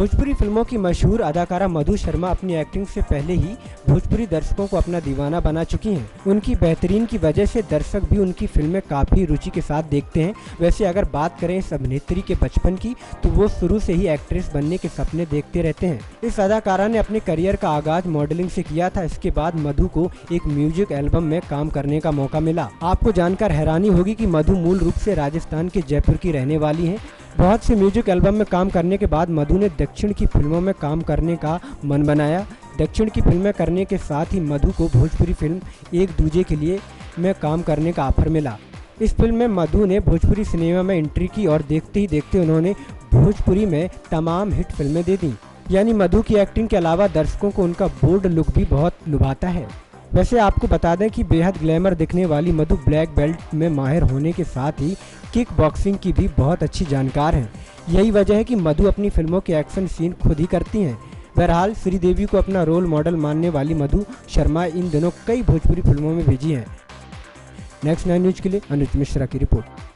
भोजपुरी फिल्मों की मशहूर अदाकारा मधु शर्मा अपनी एक्टिंग से पहले ही भोजपुरी दर्शकों को अपना दीवाना बना चुकी हैं। उनकी बेहतरीन की वजह से दर्शक भी उनकी फिल्में काफ़ी रुचि के साथ देखते हैं। वैसे अगर बात करें इस अभिनेत्री के बचपन की, तो वो शुरू से ही एक्ट्रेस बनने के सपने देखते रहते हैं। इस अदाकारा ने अपने करियर का आगाज मॉडलिंग से किया था। इसके बाद मधु को एक म्यूजिक एल्बम में काम करने का मौका मिला। आपको जानकर हैरानी होगी कि मधु मूल रूप से राजस्थान के जयपुर की रहने वाली हैं। बहुत से म्यूजिक एल्बम में काम करने के बाद मधु ने दक्षिण की फिल्मों में काम करने का मन बनाया। दक्षिण की फिल्में करने के साथ ही मधु को भोजपुरी फिल्म एक दूजे के लिए में काम करने का ऑफर मिला। इस फिल्म में मधु ने भोजपुरी सिनेमा में एंट्री की और देखते ही देखते उन्होंने भोजपुरी में तमाम हिट फिल्में दे दी। यानी मधु की एक्टिंग के अलावा दर्शकों को उनका बोल्ड लुक भी बहुत लुभाता है। वैसे आपको बता दें कि बेहद ग्लैमर दिखने वाली मधु ब्लैक बेल्ट में माहिर होने के साथ ही किक बॉक्सिंग की भी बहुत अच्छी जानकार हैं। यही वजह है कि मधु अपनी फिल्मों के एक्शन सीन खुद ही करती हैं। बहरहाल श्रीदेवी को अपना रोल मॉडल मानने वाली मधु शर्मा इन दिनों कई भोजपुरी फिल्मों में भेजी हैं। नेक्स्ट 9 न्यूज के लिए अनुज मिश्रा की रिपोर्ट।